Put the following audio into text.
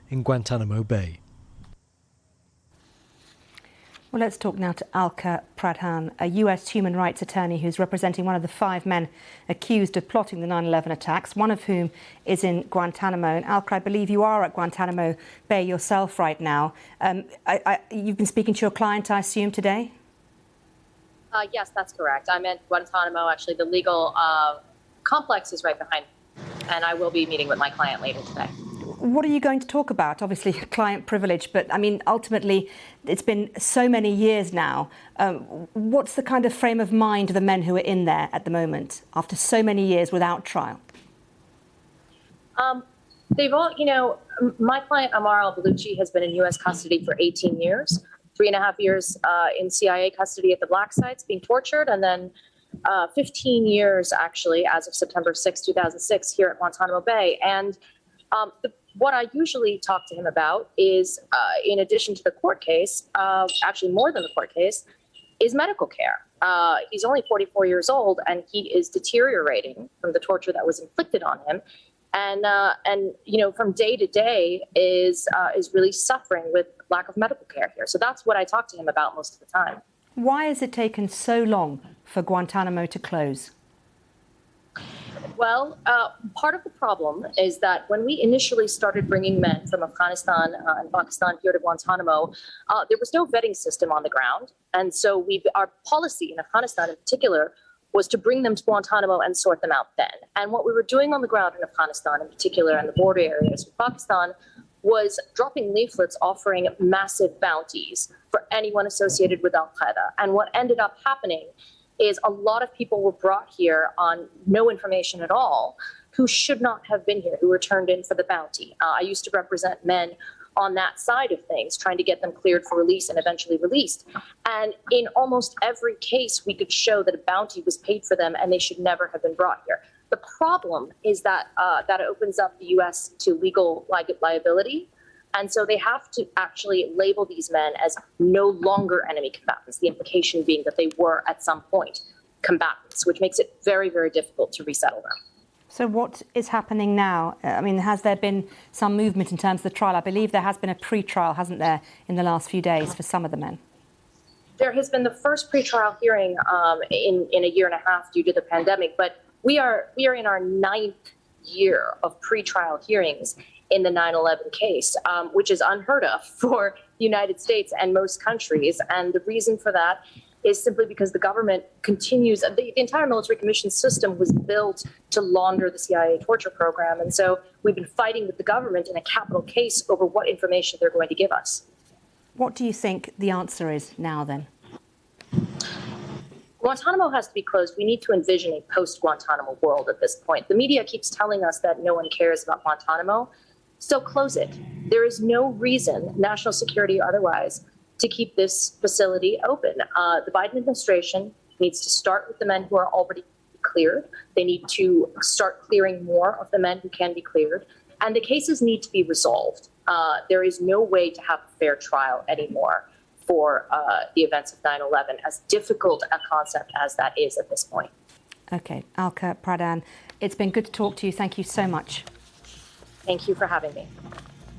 in Guantanamo Bay. Well, let's talk now to Alka Pradhan, a US human rights attorney who's representing one of the 5 men accused of plotting the 9/11 attacks, one of whom is in Guantanamo. And Alka, I believe you are at Guantanamo Bay yourself right now. You've been speaking to your client, I assume, today? Yes, that's correct. I'm at Guantanamo. Actually, the legal complex is right behind me, and I will be meeting with my client later today. What are you going to talk about? Obviously, client privilege, but I mean, ultimately, it's been so many years now. What's the kind of frame of mind of the men who are in there at the moment after so many years without trial? They've all, my client, Amar al-Baluchi, has been in U.S. custody for 18 years, 3.5 years in CIA custody at the black sites being tortured, and then 15 years, actually, as of September 6, 2006, here at Guantanamo Bay. And what I usually talk to him about is, in addition to the court case, actually more than the court case, is medical care. He's only 44 years old, and he is deteriorating from the torture that was inflicted on him. And from day to day is really suffering with lack of medical care here. So that's what I talk to him about most of the time. Why has it taken so long for Guantanamo to close? Well, part of the problem is that when we initially started bringing men from Afghanistan and Pakistan here to Guantanamo, there was no vetting system on the ground. And so our policy in Afghanistan in particular was to bring them to Guantanamo and sort them out then. And what we were doing on the ground in Afghanistan in particular and the border areas with Pakistan was dropping leaflets offering massive bounties for anyone associated with Al-Qaeda. And what ended up happening is a lot of people were brought here on no information at all who should not have been here, who were turned in for the bounty. I used to represent men on that side of things, trying to get them cleared for release and eventually released. And in almost every case, we could show that a bounty was paid for them and they should never have been brought here. The problem is that that opens up the U.S. to legal liability. And so they have to actually label these men as no longer enemy combatants, the implication being that they were at some point combatants, which makes it very, very difficult to resettle them. So what is happening now? I mean, has there been some movement in terms of the trial? I believe there has been a pre-trial, hasn't there, in the last few days for some of the men? There has been the first pre-trial hearing in a year and a half due to the pandemic, but we are in our 9th year of pre-trial hearings in the 9/11 case, which is unheard of for the United States and most countries. And the reason for that is simply because the government continues, the entire military commission system was built to launder the CIA torture program. And so we've been fighting with the government in a capital case over what information they're going to give us. What do you think the answer is now then? Guantanamo has to be closed. We need to envision a post-Guantanamo world at this point. The media keeps telling us that no one cares about Guantanamo. So close it. There is no reason, national security or otherwise, to keep this facility open. The Biden administration needs to start with the men who are already cleared. They need to start clearing more of the men who can be cleared. And the cases need to be resolved. There is no way to have a fair trial anymore for the events of 9/11, as difficult a concept as that is at this point. OK, Alka Pradhan, it's been good to talk to you. Thank you so much. Thank you for having me.